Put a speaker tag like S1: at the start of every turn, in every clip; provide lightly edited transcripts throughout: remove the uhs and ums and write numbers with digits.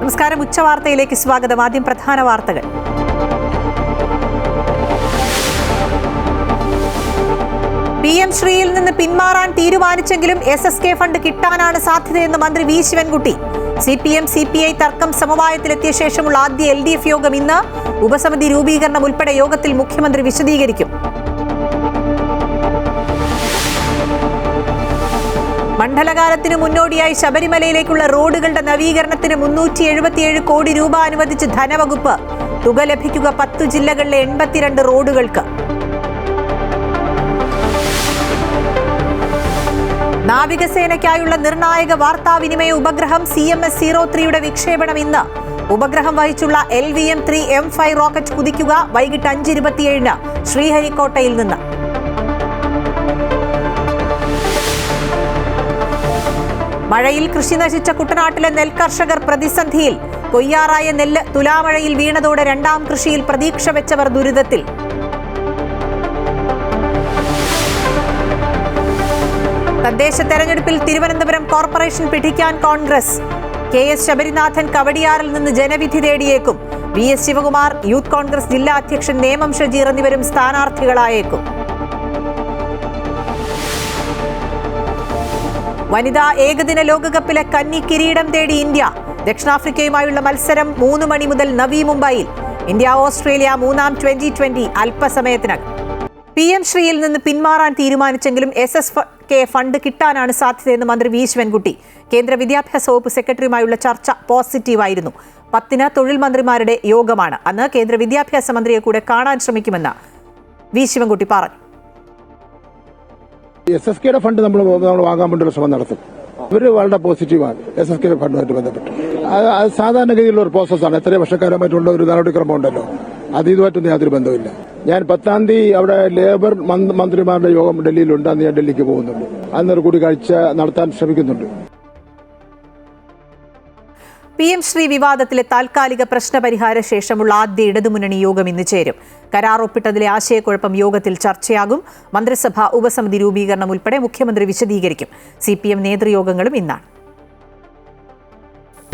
S1: നമസ്കാരം. ഉച്ചവാർത്തയിലേക്ക് സ്വാഗതം. ആദ്യം പ്രധാന വാർത്തകൾ. PM ശ്രീയിൽ നിന്ന് പിന്മാറാൻ തീരുമാനിച്ചെങ്കിലും SSK ഫണ്ട് കിട്ടാനാണ് സാധ്യതയെന്ന് മന്ത്രി വി ശിവൻകുട്ടി. CPM CPI തർക്കം സമവായത്തിലെത്തിയ ശേഷമുള്ള ആദ്യ LDF യോഗം ഇന്ന്. ഉപസമിതി രൂപീകരണം ഉൾപ്പെടെ യോഗത്തിൽ മുഖ്യമന്ത്രി വിശദീകരിക്കും. മണ്ഡലകാലത്തിന് മുന്നോടിയായി ശബരിമലയിലേക്കുള്ള റോഡുകളുടെ നവീകരണത്തിന് 377 കോടി രൂപ അനുവദിച്ച് ധനവകുപ്പ്. തുക ലഭിക്കുക 10 ജില്ലകളിലെ 82 റോഡുകൾക്ക്. നാവികസേനയ്ക്കായുള്ള നിർണായക വാർത്താവിനിമയ ഉപഗ്രഹം CMS-03യുടെ വിക്ഷേപണം ഇന്ന്. ഉപഗ്രഹം വഹിച്ചുള്ള LVM-3 M5 റോക്കറ്റ് കുതിക്കുക വൈകിട്ട് 5:27 ശ്രീഹരിക്കോട്ടയിൽ നിന്ന്. മഴയിൽ കൃഷി നശിച്ച കുട്ടനാട്ടിലെ നെൽകർഷകർ പ്രതിസന്ധിയിൽ. കൊയ്യാറായ നെല്ല് തുലാമഴയിൽ വീണതോടെ രണ്ടാം കൃഷിയിൽ പ്രതീക്ഷ വെച്ചവർ ദുരിതത്തിൽ. തദ്ദേശ തെരഞ്ഞെടുപ്പിൽ തിരുവനന്തപുരം കോർപ്പറേഷൻ പിടിക്കാൻ കോൺഗ്രസ്. KS ശബരിനാഥൻ കവടിയാറിൽ നിന്ന് ജനവിധി തേടിയേക്കും. VS ശിവകുമാർ, യൂത്ത് കോൺഗ്രസ് ജില്ലാ അധ്യക്ഷൻ നേമം ഷജീർ എന്നിവരും സ്ഥാനാർത്ഥികളായേക്കും. വനിതാ ഏകദിന ലോകകപ്പിലെ കന്നി കിരീടം തേടി ഇന്ത്യ. ദക്ഷിണാഫ്രിക്കയുമായുള്ള മത്സരം 3 മണി മുതൽ നവി മുംബൈയിൽ. ഇന്ത്യ ഓസ്ട്രേലിയ മൂന്നാം T20 അല്പസമയത്തിനകം. PM ശ്രീയിൽ നിന്ന് പിന്മാറാൻ തീരുമാനിച്ചെങ്കിലും SSK ഫണ്ട് കിട്ടാനാണ് സാധ്യതയെന്ന് മന്ത്രി വി ശിവൻകുട്ടി. കേന്ദ്ര വിദ്യാഭ്യാസ വകുപ്പ് സെക്രട്ടറിയുമായുള്ള ചർച്ച പോസിറ്റീവായിരുന്നു. 10-ന് തൊഴിൽ മന്ത്രിമാരുടെ യോഗമാണ്. അന്ന് കേന്ദ്ര വിദ്യാഭ്യാസ മന്ത്രിയെ കൂടെ കാണാൻ ശ്രമിക്കുമെന്ന് വി ശിവൻകുട്ടി പറഞ്ഞു.
S2: SSKയുടെ ഫണ്ട് നമ്മൾ വാങ്ങാൻ വേണ്ടിയുള്ള ശ്രമം നടത്തും. ഇവർ വളരെ പോസിറ്റീവാണ് SSK ഫണ്ടുമായിട്ട് ബന്ധപ്പെട്ട്. അത് സാധാരണഗതിയിലുള്ള ഒരു പ്രോസസ്സാണ്. എത്രയോ വർഷക്കാലമായിട്ടുള്ള ഒരു നടപടിക്രമം ഉണ്ടല്ലോ. അത് ഇതുമായിട്ടൊന്നും യാതൊരു ബന്ധമില്ല. ഞാൻ 10-ാം തീയതി അവിടെ ലേബർ മന്ത്രിമാരുടെ യോഗം ഡൽഹിയിലുണ്ട്. അന്ന് ഞാൻ ഡൽഹിക്ക് പോകുന്നുണ്ട്. അന്നൊരു കൂടിക്കാഴ്ച നടത്താൻ ശ്രമിക്കുന്നുണ്ട്.
S1: PM ശ്രീ വിവാദത്തിലെ താൽക്കാലിക പ്രശ്നപരിഹാര ശേഷമുള്ള ആദ്യ ഇടതുമുന്നണി യോഗം ഇന്ന് ചേരും. കരാർ ഒപ്പിട്ടതിലെ ആശയക്കുഴപ്പം യോഗത്തിൽ ചർച്ചയാകും. മന്ത്രിസഭ ഉപസമിതി രൂപീകരണം ഉൾപ്പെടെ മുഖ്യമന്ത്രി വിശദീകരിക്കും. CPM നേതൃയോഗങ്ങളും ഇന്നാണ്.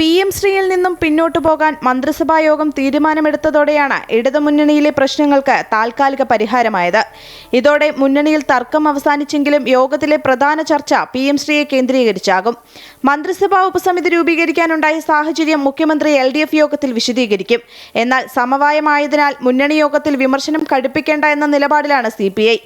S3: PM ശ്രീയിൽ നിന്നും പിന്നോട്ടു പോകാൻ മന്ത്രിസഭാ യോഗം തീരുമാനമെടുത്തതോടെയാണ് ഇടതുമുന്നണിയിലെ പ്രശ്നങ്ങൾക്ക് താൽക്കാലിക പരിഹാരമായത്. ഇതോടെ മുന്നണിയിൽ തർക്കം അവസാനിച്ചെങ്കിലും യോഗത്തിലെ പ്രധാന ചർച്ച PM ശ്രീയെ കേന്ദ്രീകരിച്ചാകും. മന്ത്രിസഭാ ഉപസമിതി രൂപീകരിക്കാനുണ്ടായ സാഹചര്യം മുഖ്യമന്ത്രി LDF യോഗത്തിൽ വിശദീകരിക്കും. എന്നാൽ സമവായമായതിനാൽ മുന്നണി യോഗത്തിൽ വിമർശനം കടുപ്പിക്കേണ്ട എന്ന നിലപാടിലാണ് CPI.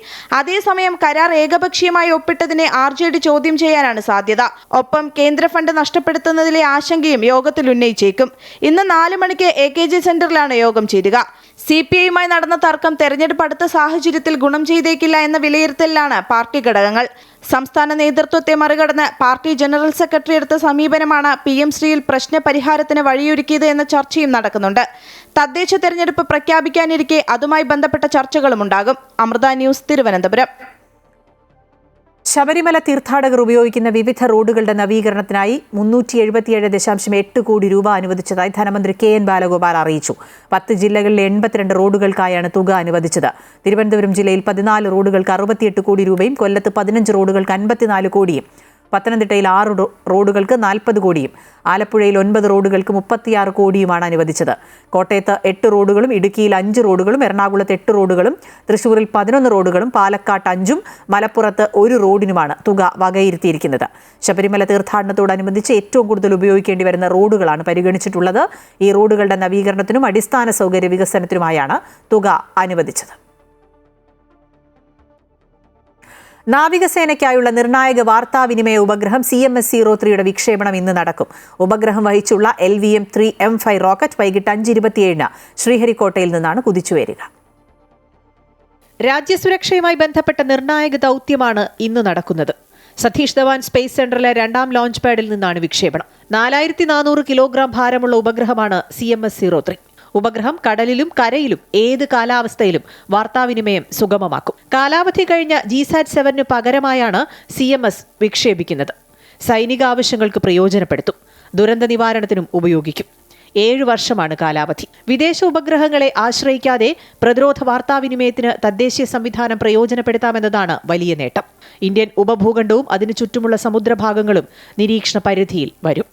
S3: അതേസമയം കരാർ ഏകപക്ഷീയമായി ഒപ്പിട്ടതിനെ RJD ചോദ്യം ചെയ്യാനാണ് സാധ്യത. ഒപ്പം കേന്ദ്ര ഫണ്ട് നഷ്ടപ്പെടുത്തുന്നതിലെ ആശങ്കയും യോഗത്തിൽ ഉന്നയിച്ചേക്കും. ഇന്ന് 4 മണിക്ക് AKG സെന്ററിലാണ് യോഗം ചേരുക. CPIയുമായി നടന്ന തർക്കം തെരഞ്ഞെടുപ്പ് അടുത്ത സാഹചര്യത്തിൽ ഗുണം ചെയ്തേക്കില്ല എന്ന വിലയിരുത്തലിലാണ് പാർട്ടി ഘടകങ്ങൾ. സംസ്ഥാന നേതൃത്വത്തെ മറികടന്ന് പാർട്ടി ജനറൽ സെക്രട്ടറി എടുത്ത സമീപനമാണ് PM ശ്രീയിൽ പ്രശ്ന പരിഹാരത്തിന് വഴിയൊരുക്കിയത് എന്ന ചർച്ചയും നടക്കുന്നുണ്ട്. തദ്ദേശ തെരഞ്ഞെടുപ്പ് പ്രഖ്യാപിക്കാനിരിക്കെ അതുമായി ബന്ധപ്പെട്ട ചർച്ചകളുമുണ്ടാകും. അമൃത ന്യൂസ്, തിരുവനന്തപുരം.
S1: ശബരിമല തീർത്ഥാടകർ ഉപയോഗിക്കുന്ന വിവിധ റോഡുകളുടെ നവീകരണത്തിനായി 377.8 കോടി രൂപ അനുവദിച്ചതായി ധനമന്ത്രി KN ബാലഗോപാൽ അറിയിച്ചു. 10 ജില്ലകളിലെ 82 റോഡുകൾക്കായാണ് തുക അനുവദിച്ചത്. തിരുവനന്തപുരം ജില്ലയിൽ 14 റോഡുകൾക്ക് 68 കോടി രൂപയും കൊല്ലത്ത് 15 റോഡുകൾക്ക് 54 കോടിയും പത്തനംതിട്ടയിൽ 6 റോഡുകൾക്ക് 40 കോടിയും ആലപ്പുഴയിൽ 9 റോഡുകൾക്ക് 36 കോടിയുമാണ് അനുവദിച്ചത്. കോട്ടയത്ത് 8 റോഡുകളും ഇടുക്കിയിൽ 5 റോഡുകളും എറണാകുളത്ത് 8 റോഡുകളും തൃശൂരിൽ 11 റോഡുകളും പാലക്കാട്ട് 5-ഉം മലപ്പുറത്ത് 1 റോഡിനുമാണ് തുക വകയിരുത്തിയിരിക്കുന്നത്. ശബരിമല തീർത്ഥാടനത്തോടനുബന്ധിച്ച് ഏറ്റവും കൂടുതൽ ഉപയോഗിക്കേണ്ടി വരുന്ന റോഡുകളാണ് പരിഗണിച്ചിട്ടുള്ളത്. ഈ റോഡുകളുടെ നവീകരണത്തിനും അടിസ്ഥാന സൗകര്യ വികസനത്തിനുമായാണ് തുക അനുവദിച്ചത്. നാവികസേനയ്ക്കായുള്ള നിർണായക വാർത്താവിനിമയ ഉപഗ്രഹം CMS-03യുടെ വിക്ഷേപണം ഇന്ന് നടക്കും. ഉപഗ്രഹം വഹിച്ചുള്ള LVM-3 M5 റോക്കറ്റ് വൈകിട്ട് 5:27 ശ്രീഹരിക്കോട്ടയിൽ നിന്നാണ് കുതിച്ചുയരുക. രാജ്യസുരക്ഷയുമായി ബന്ധപ്പെട്ട നിർണായക ദൗത്യമാണ് ഇന്ന് നടക്കുന്നത്. സതീഷ് ധവാൻ സ്പേസ് സെന്ററിലെ 2ാം ലോഞ്ച് പാഡിൽ നിന്നാണ് വിക്ഷേപണം. 4400 കിലോഗ്രാം ഭാരമുള്ള ഉപഗ്രഹമാണ് CMS-03. ഉപഗ്രഹം കടലിലും കരയിലും ഏത് കാലാവസ്ഥയിലും വാർത്താവിനിമയം സുഗമമാക്കും. കാലാവധി കഴിഞ്ഞ GSAT-7 പകരമായാണ് CMS വിക്ഷേപിക്കുന്നത്. സൈനിക ആവശ്യങ്ങൾക്ക് പ്രയോജനപ്പെടുത്തും. ദുരന്ത നിവാരണത്തിനും ഉപയോഗിക്കും. 7 വർഷമാണ് കാലാവധി. വിദേശ ഉപഗ്രഹങ്ങളെ ആശ്രയിക്കാതെ പ്രതിരോധ വാർത്താവിനിമയത്തിന് തദ്ദേശീയ സംവിധാനം പ്രയോജനപ്പെടുത്താമെന്നതാണ് വലിയ നേട്ടം. ഇന്ത്യൻ ഉപഭൂഖണ്ഡവും അതിനു ചുറ്റുമുള്ള സമുദ്രഭാഗങ്ങളും നിരീക്ഷണ പരിധിയിൽ വരും.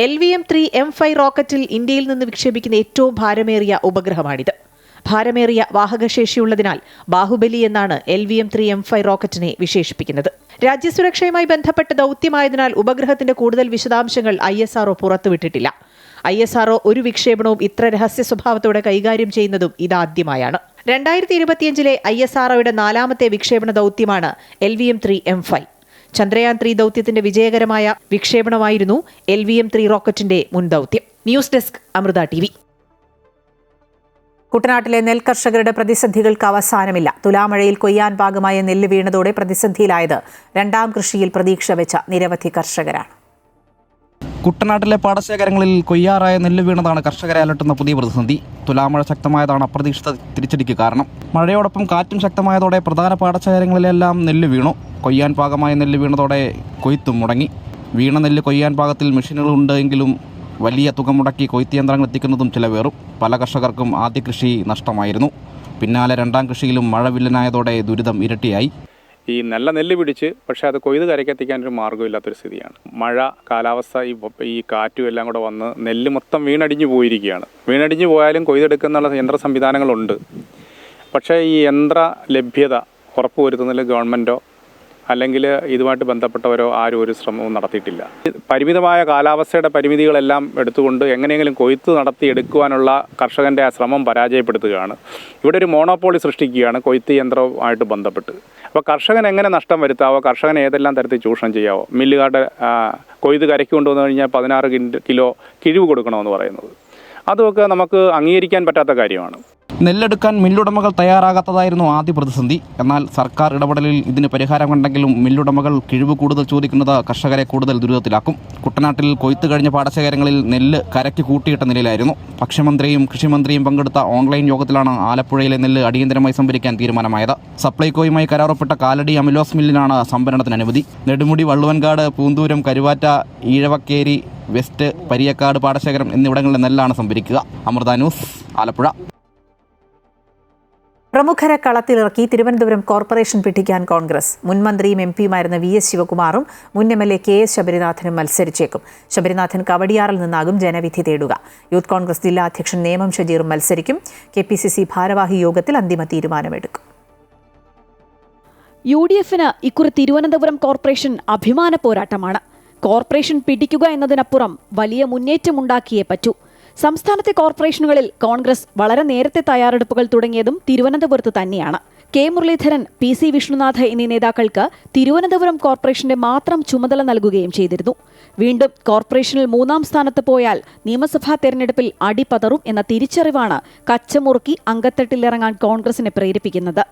S1: LVM-3 M5 റോക്കറ്റിൽ ഇന്ത്യയിൽ നിന്ന് വിക്ഷേപിക്കുന്ന ഏറ്റവും ഭാരമേറിയ ഉപഗ്രഹമാണിത്. ഭാരമേറിയ വാഹകശേഷിയുള്ളതിനാൽ ബാഹുബലി എന്നാണ് LVM-3 M5 റോക്കറ്റിനെ വിശേഷിപ്പിക്കുന്നത്. രാജ്യസുരക്ഷയുമായി ബന്ധപ്പെട്ട ദൌത്യമായതിനാൽ ഉപഗ്രഹത്തിന്റെ കൂടുതൽ വിശദാംശങ്ങൾ ISRO പുറത്തുവിട്ടിട്ടില്ല. ISRO ഒരു വിക്ഷേപണവും ഇത്ര രഹസ്യ സ്വഭാവത്തോടെ കൈകാര്യം ചെയ്യുന്നതും ഇതാദ്യമായാണ്. 2025 ISROയുടെ 4ാമത്തെ വിക്ഷേപണ ദൌത്യമാണ് LVM-3 M5. ചന്ദ്രയാൻ 3 ദൌത്യത്തിന്റെ വിജയകരമായ വിക്ഷേപണമായിരുന്നു LVM-3 റോക്കറ്റിന്റെ മുൻ ദൌത്യം. News desk Amrita TV. കുട്ടനാട്ടിലെ നെൽകർഷകരുടെ പ്രതിസന്ധികൾക്ക് അവസാനമില്ല. തുലാമഴയിൽ കൊയ്യാൻ പാകമായ നെല്ല് വീണതോടെ പ്രതിസന്ധിയിലായത് 2ാം കൃഷിയിൽ പ്രതീക്ഷ വെച്ച നിരവധി കർഷകരാണ്.
S4: കുട്ടനാട്ടിലെ പാടശേഖരങ്ങളിൽ കൊയ്യാറായ നെല്ല് വീണതാണ് കർഷകരെ അലട്ടുന്ന പുതിയ പ്രതിസന്ധി. തുലാമഴ ശക്തമായതാണ് അപ്രതീക്ഷിത തിരിച്ചടിക്ക് കാരണം. മഴയോടൊപ്പം കാറ്റും ശക്തമായതോടെ പ്രധാന പാടശേഖരങ്ങളിലെല്ലാം നെല്ല് വീണു. കൊയ്യാൻ പാകമായ നെല്ല് വീണതോടെ കൊയ്ത്തും മുടങ്ങി. വീണ നെല്ല് കൊയ്യാൻ പാകത്തിൽ മെഷീനുകളുണ്ട് എങ്കിലും വലിയ തുക മുടക്കി കൊയ്ത്ത് യന്ത്രങ്ങൾ എത്തിക്കുന്നതും ചിലവേറും. പല കർഷകർക്കും ആദ്യ കൃഷി നഷ്ടമായിരുന്നു. പിന്നാലെ 2ാം കൃഷിയിലും മഴ വില്ലനായതോടെ ദുരിതം ഇരട്ടിയായി.
S5: ഈ നല്ല നെല്ല് പിടിച്ച് പക്ഷേ അത് കൊയ്ത് കരയ്ക്കെത്തിക്കാനൊരു മാർഗ്ഗമില്ലാത്തൊരു സ്ഥിതിയാണ്. മഴ, കാലാവസ്ഥ, ഈ കാറ്റും എല്ലാം കൂടെ വന്ന് നെല്ല് മൊത്തം വീണടിഞ്ഞു പോയിരിക്കുകയാണ്. വീണടിഞ്ഞു പോയാലും കൊയ്തെടുക്കുന്നുള്ള യന്ത്ര സംവിധാനങ്ങളുണ്ട്. പക്ഷേ ഈ യന്ത്ര ലഭ്യത ഉറപ്പുവരുത്തുന്നതിൽ ഗവൺമെൻറ്റോ അല്ലെങ്കിൽ ഇതുമായിട്ട് ബന്ധപ്പെട്ടവരോ ആരും ഒരു ശ്രമവും നടത്തിയിട്ടില്ല. പരിമിതമായ കാലാവസ്ഥയുടെ പരിമിതികളെല്ലാം എടുത്തുകൊണ്ട് എങ്ങനെയെങ്കിലും കൊയ്ത്ത് നടത്തിയെടുക്കുവാനുള്ള കർഷകൻ്റെ ആ ശ്രമം പരാജയപ്പെടുത്തുകയാണ്. ഇവിടെ ഒരു മോണോപോളി സൃഷ്ടിക്കുകയാണ് കൊയ്ത്ത് യന്ത്രവുമായിട്ട് ബന്ധപ്പെട്ട്. അപ്പോൾ കർഷകൻ എങ്ങനെ നഷ്ടം വരുത്താവോ, കർഷകൻ ഏതെല്ലാം തരത്തിൽ ചൂഷണം ചെയ്യാവോ. മില്ലുകാരുടെ കൊയ്ത് കരയ്ക്ക് കൊണ്ടുവന്നു കഴിഞ്ഞാൽ 16 കിലോ കിഴിവ് കൊടുക്കണമെന്ന് പറയുന്നത്, അതുമൊക്കെ നമുക്ക് അംഗീകരിക്കാൻ പറ്റാത്ത കാര്യമാണ്.
S4: നെല്ലെടുക്കാൻ മില്ലുടമകൾ തയ്യാറാകാത്തതായിരുന്നു ആദ്യ പ്രതിസന്ധി. എന്നാൽ സർക്കാർ ഇടപെടലിൽ ഇതിന് പരിഹാരം കണ്ടെങ്കിലും മില്ലുടമകൾ കിഴിവ് കൂടുതൽ ചോദിക്കുന്നത് കർഷകരെ കൂടുതൽ ദുരിതത്തിലാക്കും. കുട്ടനാട്ടിൽ കൊയ്ത്ത് കഴിഞ്ഞ പാടശേഖരങ്ങളിൽ നെല്ല് കരയ്ക്ക് കൂട്ടിയിട്ട നിലയിലായിരുന്നു. ഭക്ഷ്യമന്ത്രിയും കൃഷിമന്ത്രിയും പങ്കെടുത്ത ഓൺലൈൻ യോഗത്തിലാണ് ആലപ്പുഴയിലെ നെല്ല് അടിയന്തരമായി സംഭരിക്കാൻ തീരുമാനമായത്. സപ്ലൈകോയുമായി കരാറൊപ്പിട്ട കാലടി അമിലോസ് മില്ലിനാണ് സംഭരണത്തിന് അനുമതി. നെടുമുടി, വള്ളുവൻകാട്, പൂന്തൂരം, കരുവാറ്റ, ഈഴവക്കേരി, വെസ്റ്റ്, പരിയക്കാട് പാടശേഖരം എന്നിവിടങ്ങളിലെ നെല്ലാണ് സംഭരിക്കുക. അമൃത ന്യൂസ്, ആലപ്പുഴ.
S1: പ്രമുഖരെ കളത്തിലിറക്കി തിരുവനന്തപുരം കോർപ്പറേഷൻ പിടിക്കാൻ കോൺഗ്രസ്. മുൻ മന്ത്രിയും MP-യുമായിരുന്ന VS ശിവകുമാറും മുൻ MLA KS ശബരിനാഥനും മത്സരിച്ചേക്കും. ശബരിനാഥൻ കവടിയാറിൽ നിന്നാകും ജനവിധി തേടുക. യൂത്ത് കോൺഗ്രസ് ജില്ലാ അധ്യക്ഷൻ നേമം ഷജീറും മത്സരിക്കും. KPCC ഭാരവാഹി യോഗത്തിൽ അന്തിമ തീരുമാനമെടുക്കും.
S6: UDF-ന് ഇക്കുറി തിരുവനന്തപുരം കോർപ്പറേഷൻ അഭിമാന പോരാട്ടമാണ്. കോർപ്പറേഷൻ പിടിക്കുക എന്നതിനപ്പുറം വലിയ മുന്നേറ്റമുണ്ടാക്കിയേ പറ്റൂ. സംസ്ഥാനത്തെ കോർപ്പറേഷനുകളിൽ കോൺഗ്രസ് വളരെ നേരത്തെ തയ്യാറെടുപ്പുകൾ തുടങ്ങിയതും തിരുവനന്തപുരത്ത് തന്നെയാണ്. K. മുരളീധരൻ, PC വിഷ്ണുനാഥ് എന്നീ നേതാക്കൾക്ക് തിരുവനന്തപുരം കോർപ്പറേഷന്റെ മാത്രം ചുമതല നൽകുകയും ചെയ്തിരുന്നു. വീണ്ടും കോർപ്പറേഷനിൽ 3ാം സ്ഥാനത്ത് പോയാൽ നിയമസഭാ തെരഞ്ഞെടുപ്പിൽ അടിപതറും എന്ന തിരിച്ചറിവാണ് കച്ചമുറുക്കി അങ്കത്തട്ടിലിറങ്ങാൻ കോൺഗ്രസിനെ പ്രേരിപ്പിക്കുന്നത്.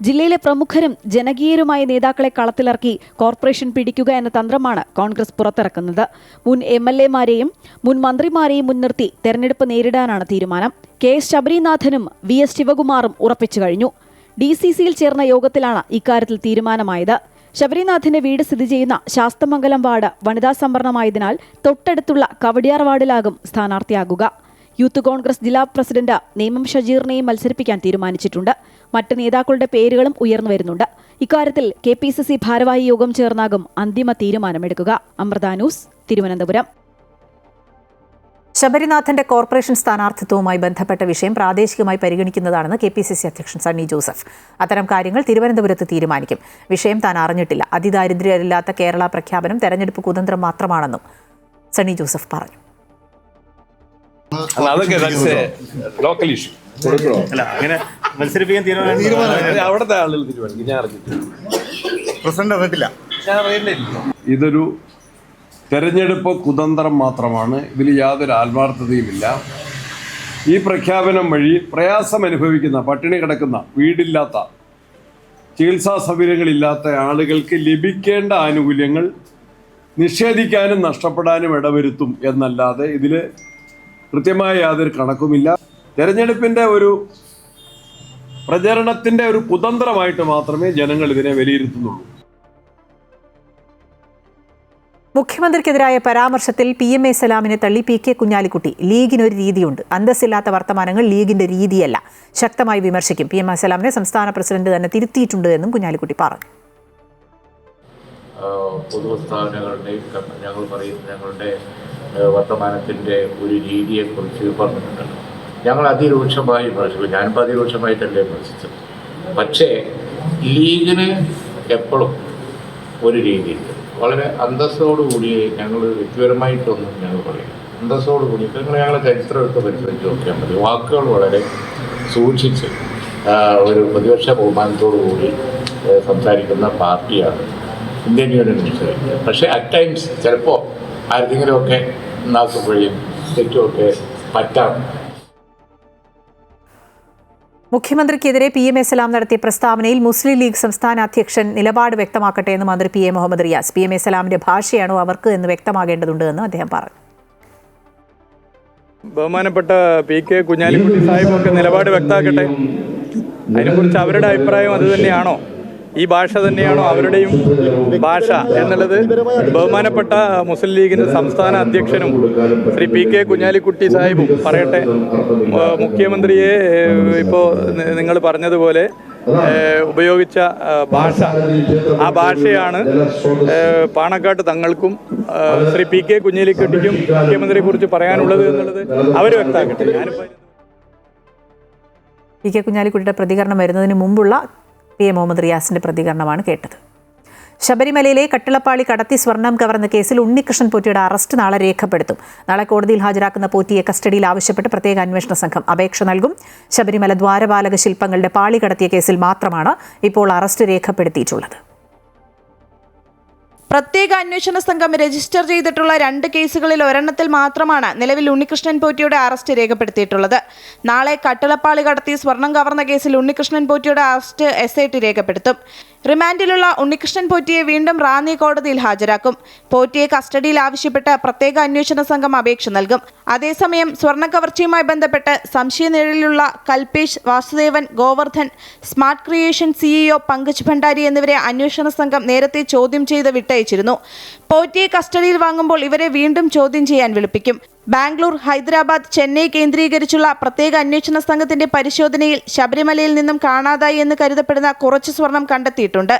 S6: ജില്ലയിലെ പ്രമുഖരും ജനകീയരുമായ നേതാക്കളെ കളത്തിലിറക്കി കോർപ്പറേഷൻ പിടിക്കുക എന്ന തന്ത്രമാണ് കോൺഗ്രസ് പുറത്തിറക്കുന്നത്. മുൻ MLA-മാരെയും മുൻ മന്ത്രിമാരെയും മുൻനിർത്തി തെരഞ്ഞെടുപ്പ് നേരിടാനാണ് തീരുമാനം. KS ശബരിനാഥനും VS ശിവകുമാറും ഉറപ്പിച്ചു കഴിഞ്ഞു. DCCയിൽ ചേർന്ന യോഗത്തിലാണ് ഇക്കാര്യത്തിൽ തീരുമാനമായത്. ശബരിനാഥിന്റെ വീട് സ്ഥിതി ചെയ്യുന്ന ശാസ്തമംഗലം വാർഡ് വനിതാ സംവരണമായതിനാൽ തൊട്ടടുത്തുള്ള കവടിയാർ വാർഡിലാകും സ്ഥാനാർത്ഥിയാകുക. യൂത്ത് കോൺഗ്രസ് ജില്ലാ പ്രസിഡന്റ് നേമം ഷജീറിനെയും മത്സരിപ്പിക്കാൻ തീരുമാനിച്ചിട്ടുണ്ട്. മറ്റ് നേതാക്കളുടെ പേരുകളും ഉയർന്നു വരുന്നുണ്ട്. ഇക്കാര്യത്തിൽ KPCC ഭാരവാഹി യോഗം ചേർന്നാകും അന്തിമ തീരുമാനമെടുക്കുക. അമൃത ന്യൂസ്, തിരുവനന്തപുരം.
S1: ശബരിനാഥന്റെ കോർപ്പറേഷൻ സ്ഥാനാർത്ഥിത്വവുമായി ബന്ധപ്പെട്ട വിഷയം പ്രാദേശികമായി പരിഗണിക്കുന്നതാണെന്ന് KPCC അധ്യക്ഷൻ സണ്ണി ജോസഫ്. അത്തരം കാര്യങ്ങൾ തിരുവനന്തപുരത്ത് തീരുമാനിക്കും. വിഷയം താൻ അറിഞ്ഞിട്ടില്ല. അതിദാരിദ്ര്യരില്ലാത്ത കേരള പ്രഖ്യാപനം തെരഞ്ഞെടുപ്പ് കുതന്ത്രം മാത്രമാണെന്നും സണ്ണി ജോസഫ് പറഞ്ഞു.
S7: ലോക്കൽ ഇഷ്യൂ അങ്ങനെ മത്സരിപ്പിക്കാൻ അവിടുത്തെ ആളുകൾ തീരുമാനിക്കും. ഞാൻ പ്രസിഡന്റ് അറിഞ്ഞിട്ടില്ല.
S8: ഇതൊരു തെരഞ്ഞെടുപ്പ് കുതന്ത്രം മാത്രമാണ്. ഇതിൽ യാതൊരു ആത്മാർത്ഥതയുമില്ല. ഈ പ്രഖ്യാപനം വഴി പ്രയാസം അനുഭവിക്കുന്ന, പട്ടിണി കിടക്കുന്ന, വീടില്ലാത്ത, ചികിത്സാ സൗകര്യങ്ങളില്ലാത്ത ആളുകൾക്ക് ലഭിക്കേണ്ട ആനുകൂല്യങ്ങൾ നിഷേധിക്കാനും നഷ്ടപ്പെടാനും ഇടവരുത്തും എന്നല്ലാതെ ഇതിൽ കൃത്യമായ യാതൊരു കണക്കുമില്ല. തെരഞ്ഞെടുപ്പിൻ്റെ ഒരു പ്രചരണത്തിൻ്റെ ഒരു കുതന്ത്രമായിട്ട് മാത്രമേ ജനങ്ങൾ ഇതിനെ വിലയിരുത്തുന്നുള്ളൂ.
S1: മുഖ്യമന്ത്രിക്കെതിരായ പരാമർശത്തിൽ PMA സലാമിനെ തള്ളി PK കുഞ്ഞാലിക്കുട്ടി. ലീഗിനൊരു രീതിയുണ്ട്, അന്തസ്സില്ലാത്ത വർത്തമാനങ്ങൾ ലീഗിന്റെ രീതിയല്ല, ശക്തമായി വിമർശിക്കും. PMA സലാമിനെ സംസ്ഥാന പ്രസിഡന്റ് തന്നെ തിരുത്തിയിട്ടുണ്ട് എന്നും കുഞ്ഞാലിക്കുട്ടി പറഞ്ഞു.
S9: പൊതുസ്ഥാപനങ്ങളുടെയും ഞങ്ങൾ പറയുന്ന ഞങ്ങളുടെ വർത്തമാനത്തിൻ്റെ ഒരു രീതിയെക്കുറിച്ച് പറഞ്ഞിട്ടുണ്ടല്ലോ. ഞങ്ങൾ അതിരൂക്ഷമായി വിമർശിക്കും. ഞാനിപ്പോൾ അതിരൂക്ഷമായിട്ടല്ലേ വിമർശിച്ചത്. പക്ഷേ ലീഗിന് എപ്പോഴും ഒരു രീതിയുണ്ട്. വളരെ അന്തസ്സോടുകൂടി ഞങ്ങൾ വ്യക്തിപരമായിട്ടൊന്നും ഞങ്ങൾ പറയും. അന്തസ്സോടുകൂടി ഞങ്ങളെ ചരിത്രം എടുത്ത് പരിശോധിച്ച് നോക്കിയാൽ മതി. വാക്കുകൾ വളരെ സൂക്ഷിച്ച് ഒരു പ്രതിപക്ഷ ബഹുമാനത്തോടു കൂടി സംസാരിക്കുന്ന പാർട്ടിയാണ് ഇന്ത്യൻ യൂണിയൻ മുസ്ലിം. പക്ഷേ അറ്റ് ടൈംസ് ചിലപ്പോൾ ആരെങ്കിലുമൊക്കെ നാക്കുപഴിയും തെറ്റുമൊക്കെ പറ്റാം.
S1: മുഖ്യമന്ത്രിക്കെതിരെ PM A സലാം നടത്തിയ പ്രസ്താവനയിൽ മുസ്ലിം ലീഗ് സംസ്ഥാന അധ്യക്ഷൻ നിലപാട് വ്യക്തമാക്കട്ടെ എന്ന് മന്ത്രി PM Muhammad Riyas. PM A സലാമിന്റെ ഭാഷയാണോ അവർക്ക് എന്ന് വ്യക്തമാകേണ്ടതുണ്ട് എന്ന് അദ്ദേഹം പറഞ്ഞു.
S5: ബഹുമാനപ്പെട്ട PK കുഞ്ഞാലിക്കുട്ടി സാഹിബൊക്കെ നിലപാട് വ്യക്തമാക്കട്ടെ. അതിനെക്കുറിച്ച് അവരുടെ അഭിപ്രായം അത് തന്നെയാണോ, ഈ ഭാഷ തന്നെയാണോ അവരുടെയും ഭാഷ എന്നുള്ളത് ബഹുമാനപ്പെട്ട മുസ്ലിം ലീഗിൻ്റെ സംസ്ഥാന അധ്യക്ഷനും ശ്രീ PK കുഞ്ഞാലിക്കുട്ടി സാഹിബും പറയട്ടെ. മുഖ്യമന്ത്രിയെ ഇപ്പോൾ നിങ്ങൾ പറഞ്ഞതുപോലെ ഉപയോഗിച്ച ഭാഷ, ആ ഭാഷയാണ് പാണക്കാട്ട് തങ്ങൾക്കും ശ്രീ PK കുഞ്ഞാലിക്കുട്ടിക്കും മുഖ്യമന്ത്രിയെക്കുറിച്ച് പറയാനുള്ളത് എന്നുള്ളത് അവർ വ്യക്തമാക്കട്ടെ. ഞാനിപ്പോൾ
S1: PK കുഞ്ഞാലിക്കുട്ടിയുടെ പ്രതികരണം വരുന്നതിന് മുമ്പുള്ള PM മുഹമ്മദ് റിയാസിന്റെ പ്രതികരണമാണ് കേട്ടത്. ശബരിമലയിലെ കട്ടിളപ്പാളി കടത്തി സ്വർണം കവർന്ന കേസിൽ ഉണ്ണികൃഷ്ണൻ പോറ്റിയുടെ അറസ്റ്റ് നാളെ രേഖപ്പെടുത്തും. നാളെ കോടതിയിൽ ഹാജരാക്കുന്ന പോറ്റിയെ കസ്റ്റഡിയിൽ ആവശ്യപ്പെട്ട് പ്രത്യേക അന്വേഷണ സംഘം അപേക്ഷ നൽകും. ശബരിമല ദ്വാരപാലക ശില്പങ്ങളുടെ പാളി കടത്തിയ കേസിൽ മാത്രമാണ് ഇപ്പോൾ അറസ്റ്റ് രേഖപ്പെടുത്തിയിട്ടുള്ളത്.
S3: പ്രത്യേക അന്വേഷണ സംഘം രജിസ്റ്റർ ചെയ്തിട്ടുള്ള 2 കേസുകളിൽ ഒരെണ്ണത്തിൽ മാത്രമാണ് നിലവിൽ ഉണ്ണികൃഷ്ണൻ പോറ്റിയുടെ അറസ്റ്റ് രേഖപ്പെടുത്തിയിട്ടുള്ളത്. നാളെ കട്ടിളപ്പാളി കടത്തി സ്വർണം കവർന്ന കേസിൽ ഉണ്ണികൃഷ്ണൻ പോറ്റിയുടെ അറസ്റ്റ് SIT രേഖപ്പെടുത്തും. റിമാൻഡിലുള്ള ഉണ്ണികൃഷ്ണൻ പോറ്റിയെ വീണ്ടും റാന്നി കോടതിയിൽ ഹാജരാക്കും. പോറ്റിയെ കസ്റ്റഡിയിൽ ആവശ്യപ്പെട്ട് പ്രത്യേക അന്വേഷണ സംഘം അപേക്ഷ നൽകും. അതേസമയം സ്വർണ്ണ കവർച്ചയുമായി ബന്ധപ്പെട്ട് സംശയനിഴലിലുള്ള Kalpesh, Vasudevan, Govardhan, smart creation CEO Pankaj Bhandari എന്നിവരെ അന്വേഷണ സംഘം നേരത്തെ ചോദ്യം ചെയ്ത് വിട്ടയച്ചിരുന്നു. പോറ്റിയെ കസ്റ്റഡിയിൽ വാങ്ങുമ്പോൾ ഇവരെ വീണ്ടും ചോദ്യം ചെയ്യാൻ വിളിപ്പിക്കും. ബാംഗ്ലൂർ, ഹൈദരാബാദ്, ചെന്നൈ കേന്ദ്രീകരിച്ചുള്ള പ്രത്യേക അന്വേഷണ സംഘത്തിന്റെ പരിശോധനയിൽ ശബരിമലയിൽ നിന്നും കാണാതായി എന്ന് കരുതപ്പെടുന്ന കുറച്ച് സ്വർണം കണ്ടെത്തിയിട്ടുണ്ട്.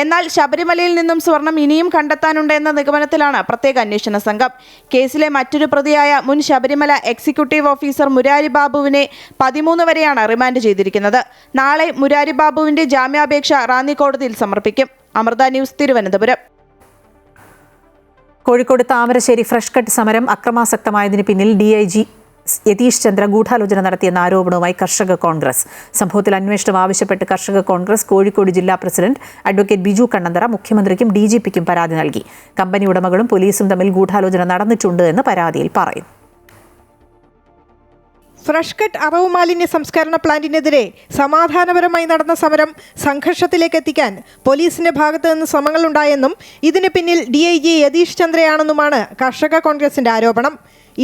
S3: എന്നാൽ ശബരിമലയിൽ നിന്നും സ്വർണം ഇനിയും കണ്ടെത്താനുണ്ട് എന്ന നിഗമനത്തിലാണ് പ്രത്യേക അന്വേഷണ സംഘം. കേസിലെ മറ്റൊരു പ്രതിയായ മുൻ ശബരിമല എക്സിക്യൂട്ടീവ് ഓഫീസർ മുരാരി ബാബുവിനെ 13 വരെയാണ് റിമാൻഡ് ചെയ്തിരിക്കുന്നത്. നാളെ മുരാരി ബാബുവിന്റെ ജാമ്യാപേക്ഷ റാന്നി കോടതിയിൽ സമർപ്പിക്കും. Amrita news, Thiruvananthapuram.
S1: Kozhikode Thamarassery fresh cut സമരം അക്രമാസക്തമായതിന് പിന്നിൽ DIG യതീഷ് ചന്ദ്ര ഗൂഢാലോചന നടത്തിയെന്ന ആരോപണവുമായി കർഷക കോൺഗ്രസ്. സംഭവത്തിൽ അന്വേഷണം ആവശ്യപ്പെട്ട് കർഷക കോൺഗ്രസ് കോഴിക്കോട് ജില്ലാ പ്രസിഡന്റ് അഡ്വക്കേറ്റ് ബിജു കണ്ണന്തറ മുഖ്യമന്ത്രിക്കും DGPക്കും പരാതി നൽകി. കമ്പനി ഉടമകളും പോലീസും തമ്മിൽ ഗൂഢാലോചന നടന്നിട്ടുണ്ട് എന്ന് പരാതിയിൽ പറയുന്നു.
S10: ഫ്രഷ് കട്ട് അറവ് മാലിന്യ സംസ്കരണ പ്ലാന്റിനെതിരെ സമാധാനപരമായി നടന്ന സമരം സംഘർഷത്തിലേക്ക് എത്തിക്കാൻ പോലീസിന്റെ ഭാഗത്തു നിന്ന് ശ്രമങ്ങളുണ്ടായെന്നും ഇതിന് പിന്നിൽ DIG യതീഷ് ചന്ദ്രയാണെന്നുമാണ് കർഷക കോൺഗ്രസിന്റെ ആരോപണം.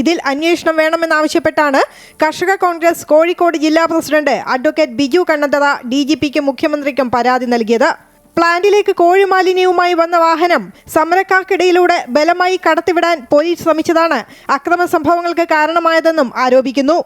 S10: ഇതിൽ അന്വേഷണം വേണമെന്നാവശ്യപ്പെട്ടാണ് കർഷക കോൺഗ്രസ് കോഴിക്കോട് ജില്ലാ പ്രസിഡന്റ് അഡ്വക്കേറ്റ് ബിജു കണ്ണന്തറ DGPക്കും മുഖ്യമന്ത്രിക്കും പരാതി നൽകിയത്. പ്ലാന്റിലേക്ക് കോഴിമാലിന്യവുമായി വന്ന വാഹനം സമരക്കാർക്കിടയിലൂടെ ബലമായി കടത്തിവിടാൻ പോലീസ് ശ്രമിച്ചതാണ് അക്രമ സംഭവങ്ങൾക്ക് കാരണമായതെന്നും ആരോപിക്കുന്നു.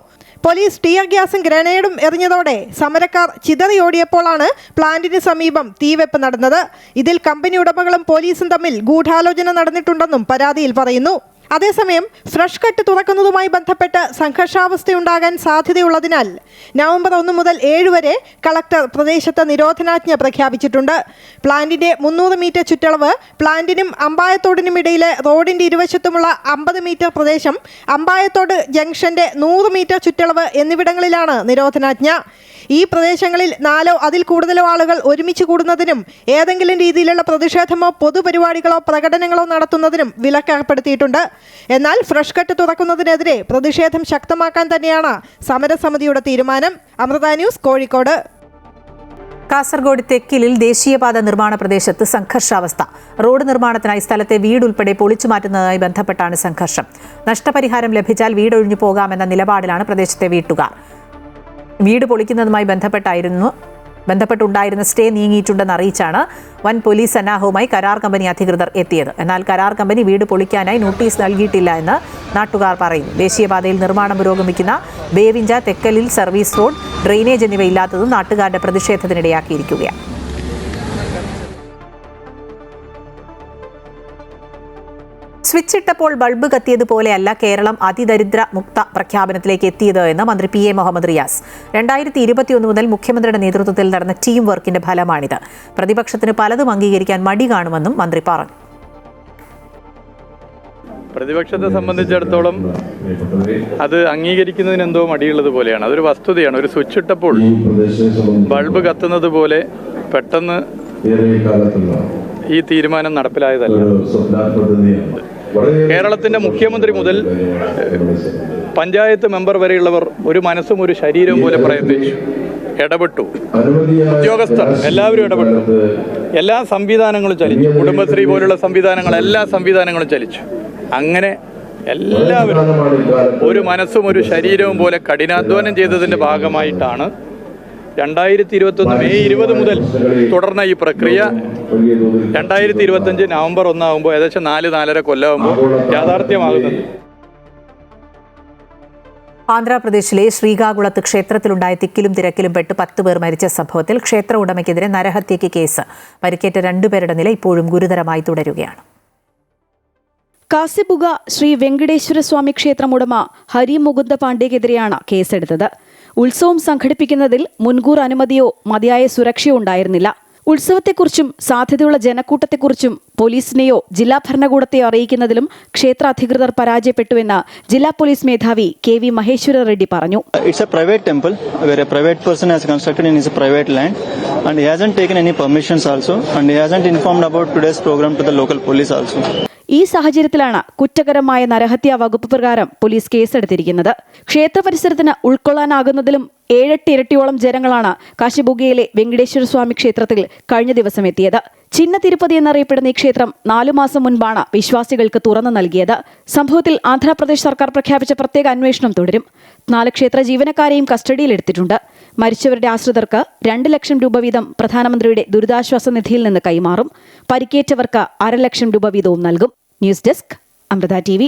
S10: പോലീസ് ടിയർ ഗ്യാസും ഗ്രനേഡും എറിഞ്ഞതോടെ സമരക്കാർ ചിതറിയോടിയപ്പോഴാണ് പ്ലാന്റിന് സമീപം തീവെപ്പ് നടന്നത്. ഇതിൽ കമ്പനി ഉടമകളും പോലീസും തമ്മിൽ ഗൂഢാലോചന നടന്നിട്ടുണ്ടെന്നും പരാതിയിൽ പറയുന്നു. അതേസമയം ഫ്രഷ് കട്ട് തുറക്കുന്നതുമായി ബന്ധപ്പെട്ട് സംഘർഷാവസ്ഥയുണ്ടാകാൻ സാധ്യതയുള്ളതിനാൽ നവംബർ 1 മുതൽ 7 വരെ കളക്ടർ പ്രദേശത്ത് നിരോധനാജ്ഞ പ്രഖ്യാപിച്ചിട്ടുണ്ട്. പ്ലാന്റിന്റെ 300 മീറ്റർ ചുറ്റളവ്, പ്ലാന്റിനും അമ്പായത്തോടിനും ഇടയിലെ റോഡിന്റെ ഇരുവശത്തുമുള്ള 50 മീറ്റർ പ്രദേശം, അമ്പായത്തോട് ജംഗ്ഷന്റെ 100 മീറ്റർ ചുറ്റളവ് എന്നിവിടങ്ങളിലാണ് നിരോധനാജ്ഞ. ഈ പ്രദേശങ്ങളിൽ 4 അതിൽ കൂടുതലോ ആളുകൾ ഒരുമിച്ച് കൂടുന്നതിനും ഏതെങ്കിലും രീതിയിലുള്ള പ്രതിഷേധമോ പൊതുപരിപാടികളോ പ്രകടനങ്ങളോ നടത്തുന്നതിനും വിലക്ക് ഏർപ്പെടുത്തിയിട്ടുണ്ട്. എന്നാൽ ഫ്രഷ് കട്ട് തുറക്കുന്നതിനെതിരെ പ്രതിഷേധം ശക്തമാക്കാൻ തന്നെയാണ് സമരസമിതിയുടെ തീരുമാനം. അമൃത ന്യൂസ്, കോഴിക്കോട്.
S1: കാസർഗോഡ് തെക്കിലിൽ ദേശീയപാത നിർമ്മാണ പ്രദേശത്ത് സംഘർഷാവസ്ഥ. റോഡ് നിർമ്മാണത്തിനായി സ്ഥലത്തെ വീടുൾപ്പെടെ പൊളിച്ചു മാറ്റുന്നതുമായി ബന്ധപ്പെട്ടാണ് സംഘർഷം. നഷ്ടപരിഹാരം ലഭിച്ചാൽ വീടൊഴിഞ്ഞു പോകാമെന്ന നിലപാടിലാണ് പ്രദേശത്തെ വീട്ടുകാർ. വീട് പൊളിക്കുന്നതുമായി ബന്ധപ്പെട്ടുണ്ടായിരുന്ന സ്റ്റേ നീങ്ങിയിട്ടുണ്ടെന്ന് അറിയിച്ചാണ് വൻ പോലീസ് സന്നാഹവുമായി കരാർ കമ്പനി അധികൃതർ എത്തിയത്. എന്നാൽ കരാർ കമ്പനി വീട് പൊളിക്കാനായി നോട്ടീസ് നൽകിയിട്ടില്ല എന്ന് നാട്ടുകാർ പറയുന്നു. ദേശീയപാതയിൽ നിർമ്മാണം പുരോഗമിക്കുന്ന ബേവിഞ്ച തെക്കലിൽ സർവീസ് റോഡ്, ഡ്രെയിനേജ് എന്നിവ ഇല്ലാത്തതും നാട്ടുകാരുടെ പ്രതിഷേധത്തിനിടയാക്കിയിരിക്കുകയാണ്. സ്വിച്ച് ഇട്ടപ്പോൾ ബൾബ് കത്തിയതുപോലെയല്ല കേരളം അതിദരിദ്ര മുക്ത പ്രഖ്യാപനത്തിലേക്ക് എത്തിയത് എന്ന് മന്ത്രി PA മുഹമ്മദ് റിയാസ്. 2021 മുതൽ മുഖ്യമന്ത്രിയുടെ നേതൃത്വത്തിൽ നടന്ന ടീം വർക്കിന്റെ ഫലമാണിത്. പ്രതിപക്ഷത്തിന് പലതും അംഗീകരിക്കാൻ മടി കാണുമെന്നും മന്ത്രി പറഞ്ഞു.
S5: പ്രതിപക്ഷത്തെ സംബന്ധിച്ചിടത്തോളം അത് അംഗീകരിക്കുന്നതിന് എന്തോ മടിയുള്ളത് പോലെയാണ്. അതൊരു വസ്തുതയാണ്. ഒരു സ്വിച്ച് ഇട്ടപ്പോൾ ബൾബ് കത്തുന്നത് പോലെ പെട്ടെന്ന് ഈ തീരുമാനം നടപ്പിലായതല്ല. കേരളത്തിന്റെ മുഖ്യമന്ത്രി മുതൽ പഞ്ചായത്ത് മെമ്പർ വരെയുള്ളവർ ഒരു മനസ്സും ഒരു ശരീരവും പോലെ പ്രയത്നിച്ചു, ഇടപെട്ടു. ഉദ്യോഗസ്ഥർ എല്ലാവരും ഇടപെട്ടു. എല്ലാ സംവിധാനങ്ങളും ചലിച്ചു. കുടുംബശ്രീ പോലുള്ള സംവിധാനങ്ങൾ, എല്ലാ സംവിധാനങ്ങളും ചലിച്ചു. അങ്ങനെ എല്ലാവരും ഒരു മനസ്സും ഒരു ശരീരവും പോലെ കഠിനാധ്വാനം ചെയ്തതിന്റെ ഭാഗമായിട്ടാണ് 2021 മെയ് 20 മുതൽ തുടർന്ന ഈ പ്രക്രിയ 2025 നവംബർ 1 ആകുമ്പോൾ ഏകദേശം 4-4.5 കൊല്ലമാകുമ്പോൾ യാഥാർത്ഥ്യമാകുന്നത്.
S1: ആന്ധ്രാപ്രദേശിലെ ശ്രീകാകുളത്ത് ക്ഷേത്രത്തിലുണ്ടായ തിക്കിലും തിരക്കിലും പെട്ട് 10 പേർ മരിച്ച സംഭവത്തിൽ ക്ഷേത്ര ഉടമയ്ക്കെതിരെ നരഹത്യയ്ക്ക് കേസ്. പരിക്കേറ്റ 2 പേരുടെ നില ഇപ്പോഴും ഗുരുതരമായി തുടരുകയാണ്.
S6: കാസിബുഗ ശ്രീ വെങ്കടേശ്വര സ്വാമി ക്ഷേത്രം ഉടമ ഹരി മുകുന്ദ പാണ്ഡെക്കെതിരെയാണ് കേസെടുത്തത്. ഉത്സവം സംഘടിപ്പിക്കുന്നതിൽ മുൻകൂർ അനുമതിയോ മതിയായ സുരക്ഷയോ ഉണ്ടായിരുന്നില്ല. ഉത്സവത്തെക്കുറിച്ചും സാധ്യതയുള്ള ജനക്കൂട്ടത്തെക്കുറിച്ചും പോലീസിനെയോ ജില്ലാ ഭരണകൂടത്തെയോ അറിയിക്കുന്നതിലും ക്ഷേത്ര അധികൃതർ പരാജയപ്പെട്ടുവെന്ന് ജില്ലാ പോലീസ് മേധാവി KV മഹേശ്വര റെഡ്ഡി പറഞ്ഞു.
S11: It's a private temple where a private person has constructed in his private land and he hasn't taken any permissions also and he hasn't informed about today's program to the local police also.
S6: ഈ സാഹചര്യത്തിലാണ് കുറ്റകരമായ നരഹത്യാ വകുപ്പ് പ്രകാരം police കേസെടുത്തിരിക്കുന്നത്. ക്ഷേത്ര പരിസരത്തിന് ഉൾക്കൊള്ളാനാകുന്നതിലും 7-8 ഇരട്ടിയോളം ജനങ്ങളാണ് കാശിബുഗയിലെ വെങ്കടേശ്വര സ്വാമി ക്ഷേത്രത്തിൽ കഴിഞ്ഞ ദിവസം എത്തിയത്. ചിന്ന തിരുപ്പതി എന്നറിയപ്പെടുന്ന ഈ ക്ഷേത്രം 4 മാസം മുൻപാണ് വിശ്വാസികൾക്ക് തുറന്നു നൽകിയത്. സംഭവത്തിൽ ആന്ധ്രാപ്രദേശ് സർക്കാർ പ്രഖ്യാപിച്ച പ്രത്യേക അന്വേഷണം തുടരും. 4 ക്ഷേത്ര ജീവനക്കാരെയും കസ്റ്റഡിയിലെടുത്തിട്ടുണ്ട്. മരിച്ചവരുടെ ആശ്രിതർക്ക് 2 ലക്ഷം രൂപ വീതം പ്രധാനമന്ത്രിയുടെ ദുരിതാശ്വാസ നിധിയിൽ നിന്ന് കൈമാറും. പരിക്കേറ്റവർക്ക് 1/2 ലക്ഷം രൂപ വീതവും നൽകും. News desk Amrita TV.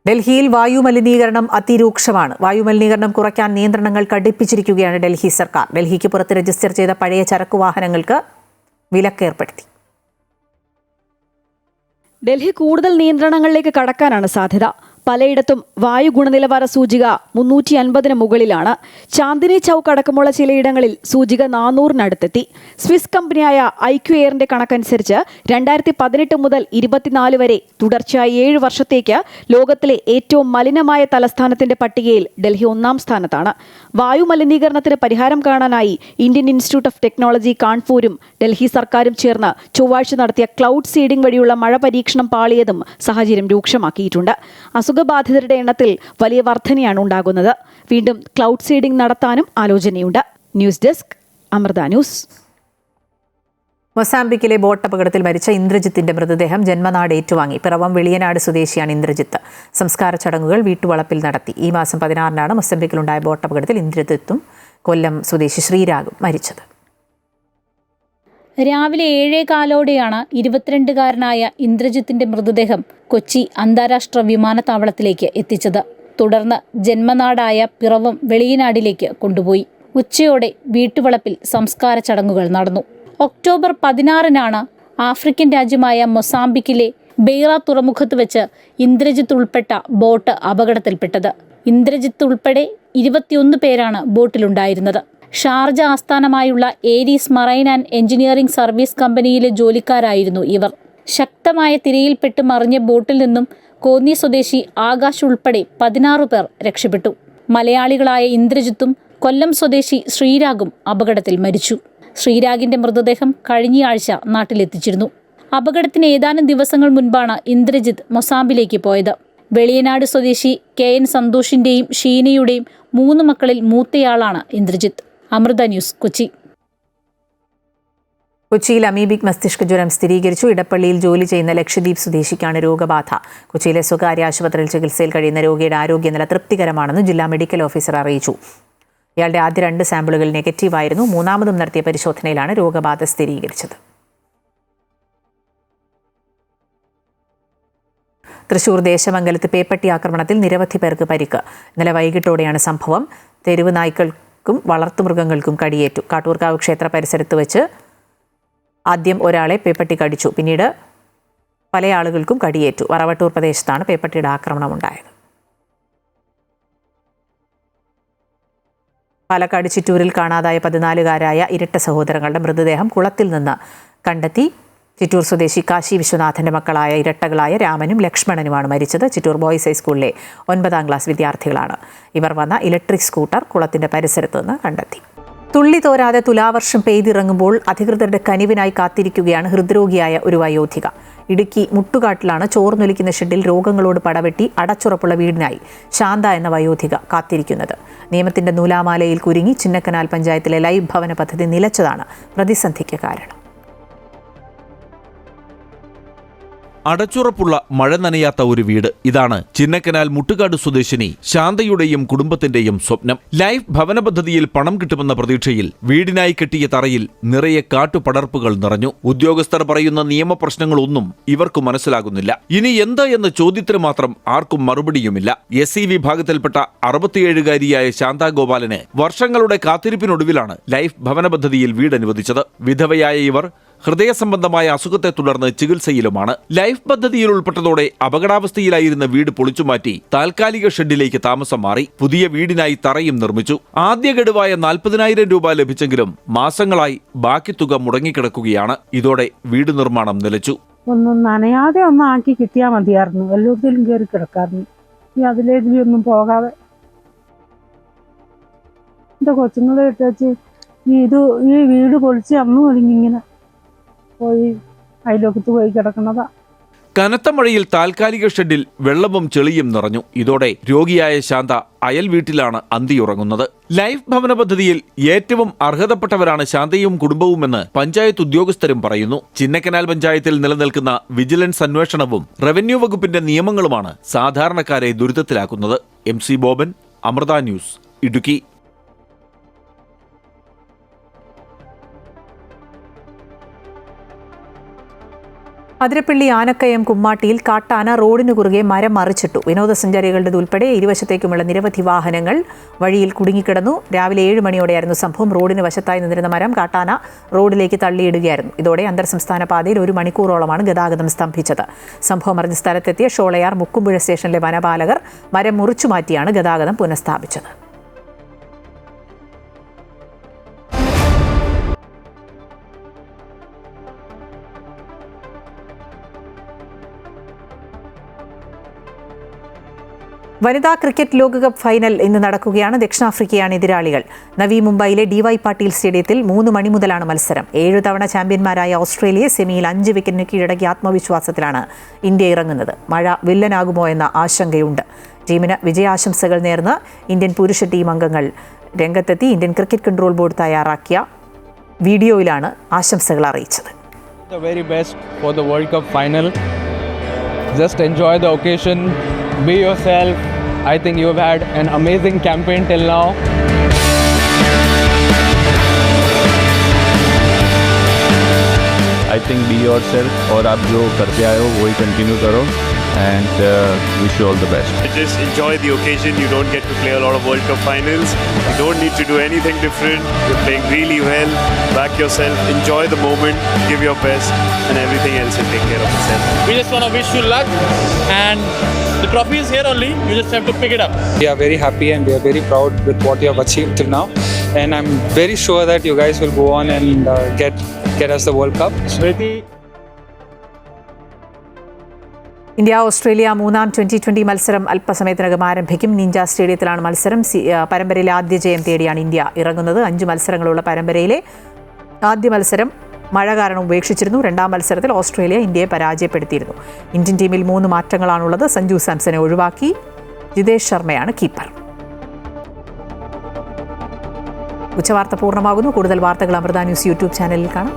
S1: ഡൽഹിയിൽ വായുമലിനീകരണം അതിരൂക്ഷമാണ്. വായുമലിനീകരണം കുറയ്ക്കാൻ നിയന്ത്രണങ്ങൾ കടുപ്പിച്ചിരിക്കുകയാണ് ഡൽഹി സർക്കാർ. ഡൽഹിക്ക് പുറത്ത് രജിസ്റ്റർ ചെയ്ത പഴയ ചരക്കു വാഹനങ്ങൾക്ക് വിലക്കേർപ്പെടുത്തി.
S6: ഡൽഹി കൂടുതൽ നിയന്ത്രണങ്ങളിലേക്ക് കടക്കാനാണ് സാധ്യത. പലയിടത്തും വായു ഗുണനിലവാര സൂചിക 350 മുകളിലാണ്. ചാന്ദിനി ചൌക്ക് അടക്കമുള്ള ചിലയിടങ്ങളിൽ സൂചിക 400-നടുത്തെത്തി. സ്വിസ് കമ്പനിയായ IQ എയറിന്റെ കണക്കനുസരിച്ച് 2018 മുതൽ 24 വരെ തുടർച്ചയായി 7 വർഷത്തേക്ക് ലോകത്തിലെ ഏറ്റവും മലിനമായ തലസ്ഥാനത്തിന്റെ പട്ടികയിൽ ഡൽഹി 1-ാം സ്ഥാനത്താണ്. വായു മലിനീകരണത്തിന് പരിഹാരം കാണാനായി ഇന്ത്യൻ ഇൻസ്റ്റിറ്റ്യൂട്ട് ഓഫ് ടെക്നോളജി കാൺപൂരും ഡൽഹി സർക്കാരും ചേർന്ന് ചൊവ്വാഴ്ച നടത്തിയ ക്ലൗഡ് സീഡിംഗ് വഴിയുള്ള മഴ പരീക്ഷണം പാളിയതും സാഹചര്യം രൂക്ഷമാക്കിയിട്ടുണ്ട്. അസുഖബാധിതരുടെ എണ്ണത്തിൽ വലിയ വർധനയാണ് ഉണ്ടാകുന്നത്. വീണ്ടും ക്ലൗഡ് സീഡിംഗ് നടത്താനും ആലോചനയുണ്ട്. News desk Amrita news.
S1: മൊസാംബിക്കിലെ ബോട്ട് അപകടത്തിൽ മരിച്ച ഇന്ദ്രജിത്തിന്റെ മൃതദേഹം ജന്മനാട് ഏറ്റുവാങ്ങി. പിറവം വെളിയനാട് സ്വദേശിയാണ് ഇന്ദ്രജിത്ത്. സംസ്കാര ചടങ്ങുകൾ വീട്ടുവളപ്പിൽ നടത്തി. ഈ മാസം 16-നാണ് മൊസാംബിക്കിലുണ്ടായ ബോട്ട് അപകടത്തിൽ ഇന്ദ്രജിത്തും കൊല്ലം സ്വദേശി ശ്രീരാഗും മരിച്ചത്.
S12: രാവിലെ 7:15-ഓടെയാണ് 22-കാരനായ ഇന്ദ്രജിത്തിന്റെ മൃതദേഹം കൊച്ചി അന്താരാഷ്ട്ര വിമാനത്താവളത്തിലേക്ക് എത്തിച്ചത്. തുടർന്ന് ജന്മനാടായ പിറവം വെളിയനാടിലേക്ക് കൊണ്ടുപോയി. ഉച്ചയോടെ വീട്ടുവളപ്പിൽ സംസ്കാര ചടങ്ങുകൾ നടന്നു. ഒക്ടോബർ 16-നാണ് ആഫ്രിക്കൻ രാജ്യമായ മൊസാംബിക്കിലെ ബെയ്റ തുറമുഖത്ത് വെച്ച് ഇന്ദ്രജിത്ത് ഉൾപ്പെട്ട ബോട്ട് അപകടത്തിൽപ്പെട്ടത്. ഇന്ദ്രജിത്ത് ഉൾപ്പെടെ 21 പേരാണ് ബോട്ടിലുണ്ടായിരുന്നത്. ഷാർജ ആസ്ഥാനമായുള്ള Aries marine and engineering service കമ്പനിയിലെ ജോലിക്കാരായിരുന്നു ഇവർ. ശക്തമായ തിരയിൽപ്പെട്ട് മറിഞ്ഞ ബോട്ടിൽ നിന്നും കോന്നി സ്വദേശി ആകാശ് ഉൾപ്പെടെ 16 പേർ രക്ഷപ്പെട്ടു. മലയാളികളായ ഇന്ദ്രജിത്തും കൊല്ലം സ്വദേശി ശ്രീരാഗും അപകടത്തിൽ മരിച്ചു. ശ്രീരാഗിന്റെ മൃതദേഹം കഴിഞ്ഞയാഴ്ച നാട്ടിലെത്തിച്ചിരുന്നു. അപകടത്തിന് ഏതാനും ദിവസങ്ങൾ മുൻപാണ് ഇന്ദ്രജിത്ത് മൊസാംബിലേക്ക് പോയത്. വെളിയനാട് സ്വദേശി KN സന്തോഷിന്റെയും ഷീനയുടെയും 3 മക്കളിൽ മൂത്തയാളാണ് ഇന്ദ്രജിത്ത്. അമൃത ന്യൂസ്, കൊച്ചി.
S1: കൊച്ചിയിൽ അമീബിക് മസ്തിഷ്ക ജ്വരം സ്ഥിരീകരിച്ചു. ഇടപ്പള്ളിയിൽ ജോലി ചെയ്യുന്ന ലക്ഷദ്വീപ് സ്വദേശിക്കാണ് രോഗബാധ. കൊച്ചിയിലെ സ്വകാര്യ ആശുപത്രിയിൽ ചികിത്സയിൽ കഴിയുന്ന രോഗിയുടെ ആരോഗ്യനില തൃപ്തികരമാണെന്ന് ജില്ലാ മെഡിക്കൽ ഓഫീസർ അറിയിച്ചു. ഇയാളുടെ ആദ്യ 2 സാമ്പിളുകൾ നെഗറ്റീവായിരുന്നു. 3ാമതും നടത്തിയ പരിശോധനയിലാണ് രോഗബാധ സ്ഥിരീകരിച്ചത്. തൃശൂർ ദേശമംഗലത്ത് പേപ്പട്ടി ആക്രമണത്തിൽ നിരവധി പേർക്ക് പരിക്ക്. ഇന്നലെ വൈകിട്ടോടെയാണ് സംഭവം. തെരുവ് നായ്ക്കൾക്കും വളർത്തുമൃഗങ്ങൾക്കും കടിയേറ്റു. കാട്ടൂർക്കാവ് ക്ഷേത്ര പരിസരത്ത് വെച്ച് ആദ്യം ഒരാളെ പേപ്പട്ടി കടിച്ചു. പിന്നീട് പല ആളുകൾക്കും കടിയേറ്റു. വറവട്ടൂർ പ്രദേശത്താണ് പേപ്പട്ടിയുടെ ആക്രമണമുണ്ടായത്. പാലക്കാട് ചിറ്റൂരിൽ കാണാതായ 14-കാരായ ഇരട്ട സഹോദരങ്ങളുടെ മൃതദേഹം കുളത്തിൽ നിന്ന് കണ്ടെത്തി. ചിറ്റൂർ സ്വദേശി കാശി വിശ്വനാഥന്റെ മക്കളായ ഇരട്ടകളായ രാമനും ലക്ഷ്മണനുമാണ് മരിച്ചത്. ചിറ്റൂർ ബോയ്സ് ഹൈസ്കൂളിലെ 9ാം ക്ലാസ് വിദ്യാർത്ഥികളാണ്. ഇവർ വന്ന ഇലക്ട്രിക് സ്കൂട്ടർ കുളത്തിന്റെ പരിസരത്ത് നിന്ന് കണ്ടെത്തി. തുള്ളി തോരാതെ തുലാവർഷം പെയ്തിറങ്ങുമ്പോൾ അധികൃതരുടെ കനിവിനായി കാത്തിരിക്കുകയാണ് ഹൃദ്രോഗിയായ ഒരു വയോധിക. ഇടുക്കി മുട്ടുകാട്ടിലാണ് ചോർന്നൊലിക്കുന്ന ഷെഡിൽ രോഗങ്ങളോട് പടവെട്ടി അടച്ചുറപ്പുള്ള വീടിനായി ശാന്ത എന്ന വയോധിക കാത്തിരിക്കുന്നത്. നിയമത്തിന്റെ നൂലാമാലയിൽ കുരുങ്ങി ചിന്നക്കനാൽ പഞ്ചായത്തിലെ ലൈവ് ഭവന പദ്ധതി നിലച്ചതാണ് പ്രതിസന്ധിക്ക് കാരണം.
S13: അടച്ചുറപ്പുള്ള മഴ നനയാത്ത ഒരു വീട്, ഇതാണ് ചിന്നക്കനാൽ മുട്ടുകാട് സ്വദേശിനി ശാന്തയുടെയും കുടുംബത്തിന്റെയും സ്വപ്നം. ലൈഫ് ഭവന പദ്ധതിയിൽ പണം കിട്ടുമെന്ന പ്രതീക്ഷയിൽ വീടിനായി കെട്ടിയ തറയിൽ നിറയെ കാട്ടുപടർപ്പുകൾ നിറഞ്ഞു. ഉദ്യോഗസ്ഥർ പറയുന്ന നിയമപ്രശ്നങ്ങളൊന്നും ഇവർക്ക് മനസ്സിലാകുന്നില്ല. ഇനി എന്താ എന്ന ചോദ്യത്തിന് മാത്രം ആർക്കും മറുപടിയുമില്ല. SC വിഭാഗത്തിൽപ്പെട്ട 67-കാരിയായ ശാന്ത ഗോപാലന് വർഷങ്ങളുടെ കാത്തിരിപ്പിനൊടുവിലാണ് ലൈഫ് ഭവന പദ്ധതിയിൽ വീട് അനുവദിച്ചത്. വിധവയായ ഇവർ ഹൃദയ സംബന്ധമായ അസുഖത്തെ തുടർന്ന് ചികിത്സയിലുമാണ്. ലൈഫ് പദ്ധതിയിൽ ഉൾപ്പെട്ടതോടെ അപകടാവസ്ഥയിലായിരുന്ന വീട് പൊളിച്ചുമാറ്റി താൽക്കാലിക ഷെഡിലേക്ക് താമസം മാറി. പുതിയ വീടിനായി തറയും നിർമ്മിച്ചു. ആദ്യ ഗഡുവായ 40,000 രൂപ ലഭിച്ചെങ്കിലും മാസങ്ങളായി ബാക്കി തുക മുടങ്ങിക്കിടക്കുകയാണ്. ഇതോടെ വീട് നിർമ്മാണം നിലച്ചു.
S14: ഒന്നും നനയാതെ ആക്കി കിട്ടിയാൽ മതിയായിരുന്നു. എല്ലാത്തിലും കയറി കിടക്കാറുണ്ട്. ഈ അതിലേതിലൊന്നും പോകാതെ എന്റെ കൊച്ചുങ്ങളെ ഇട്ടേച്ച് ഈ വീട് പൊളിച്ച് അന്ന് ഒളിങ്ങിങ്ങനെ പോയി അയലോക്കത്ത് പോയി കിടക്കുന്നതാ.
S13: കനത്ത മഴയിൽ താൽക്കാലിക ഷെഡിൽ വെള്ളവും ചെളിയും നിറഞ്ഞു. ഇതോടെ രോഗിയായ ശാന്ത അയൽ വീട്ടിലാണ് അന്തിയുറങ്ങുന്നത്. ലൈഫ് ഭവന പദ്ധതിയിൽ ഏറ്റവും അർഹതപ്പെട്ടവരാണ് ശാന്തയും കുടുംബവുമെന്ന് പഞ്ചായത്ത് ഉദ്യോഗസ്ഥരും പറയുന്നു. ചിന്നക്കനാൽ പഞ്ചായത്തിൽ നിലനിൽക്കുന്ന വിജിലൻസ് അന്വേഷണവും റവന്യൂ വകുപ്പിന്റെ നിയമങ്ങളുമാണ് സാധാരണക്കാരെ ദുരിതത്തിലാക്കുന്നത്. MC Boban, Amrita news, Idukki.
S1: അതിരപ്പള്ളി ആനക്കയം കുമ്മാട്ടിയിൽ കാട്ടാന റോഡിനു കുറുകെ മരം മറിച്ചിട്ടു. വിനോദസഞ്ചാരികളുടെ ഉൾപ്പെടെ ഇരുവശത്തേക്കുമുള്ള നിരവധി വാഹനങ്ങൾ വഴിയിൽ കുടുങ്ങിക്കിടന്നു. രാവിലെ 7 മണിയോടെയായിരുന്നു സംഭവം. റോഡിന് വശത്തായി നിന്നിരുന്ന മരം കാട്ടാന റോഡിലേക്ക് തള്ളിയിടുകയായിരുന്നു. ഇതോടെ അന്തർ സംസ്ഥാന പാതയിൽ 1 മണിക്കൂറോളമാണ് ഗതാഗതം സ്തംഭിച്ചത്. സംഭവം അറിഞ്ഞ സ്ഥലത്തെത്തിയ ഷോളയാർ മുക്കുമ്പുഴ സ്റ്റേഷനിലെ വനപാലകർ മരം മുറിച്ചുമാറ്റിയാണ് ഗതാഗതം പുനഃസ്ഥാപിച്ചത്. വനിതാ ക്രിക്കറ്റ് ലോകകപ്പ് ഫൈനൽ ഇന്ന് നടക്കുകയാണ്. ദക്ഷിണാഫ്രിക്കയാണ് എതിരാളികൾ. നവി മുംബൈയിലെ DY പാട്ടീൽ സ്റ്റേഡിയത്തിൽ 3 മണി മുതലാണ് മത്സരം. 7 തവണ ചാമ്പ്യന്മാരായ ഓസ്ട്രേലിയയെ സെമിയിൽ 5 വിക്കറ്റിന് കീഴടക്കിയ ആത്മവിശ്വാസത്തിലാണ് ഇന്ത്യ ഇറങ്ങുന്നത്. മഴ വില്ലനാകുമോ എന്ന ആശങ്കയുണ്ട്. ടീമിന് വിജയാശംസകൾ നേർന്ന് ഇന്ത്യൻ പുരുഷ ടീം അംഗങ്ങൾ രംഗത്തെത്തി. ഇന്ത്യൻ ക്രിക്കറ്റ് കൺട്രോൾ ബോർഡ് തയ്യാറാക്കിയ വീഡിയോയിലാണ് ആശംസകൾ അറിയിച്ചത്.
S15: The very best for the World Cup final. Just enjoy the occasion. Be yourself. I think you have had an amazing campaign till now.
S16: I think be yourself और आप जो करते आए हो वही कंटिन्यू करो and wish you all the best.
S17: Just enjoy the occasion. You don't get to play a lot of World Cup finals. You don't need to do anything different. You're playing really well. Back yourself. Enjoy the moment. Give your best and everything else will take care of itself.
S15: We just want to wish you luck, and the trophy is here only. You just have to pick it up.
S18: We are very happy and we are very proud with what you have achieved till now, and I'm very sure that you guys will go on and get us the World Cup.
S1: India Australia 3ാം 2020 മത്സരം അല്പസമയത്തിനകം ആരംഭിക്കും. Ninja സ്റ്റേഡിയത്തിലാണ് മത്സരം. പരമ്പരയിലെ ആദ്യ ജയം തേടിയാണ് India ഇറങ്ങുന്നത്. 5 മത്സരങ്ങളുള്ള പരമ്പരയിലെ ആദ്യ മത്സരം മഴ കാരണം ഉപേക്ഷിച്ചിരുന്നു. 2ാം മത്സരത്തിൽ ഓസ്ട്രേലിയ ഇന്ത്യയെ പരാജയപ്പെടുത്തിയിരുന്നു. ഇന്ത്യൻ ടീമിൽ 3 മാറ്റങ്ങളാണുള്ളത്. സഞ്ജു സാംസനെ ഒഴിവാക്കി. ജിതേഷ് ശർമ്മയാണ് കീപ്പർ. ഉച്ചവാർത്ത പൂർണ്ണമാകുന്നു. കൂടുതൽ വാർത്തകൾ അമൃത ന്യൂസ് യൂട്യൂബ് ചാനലിൽ കാണാം.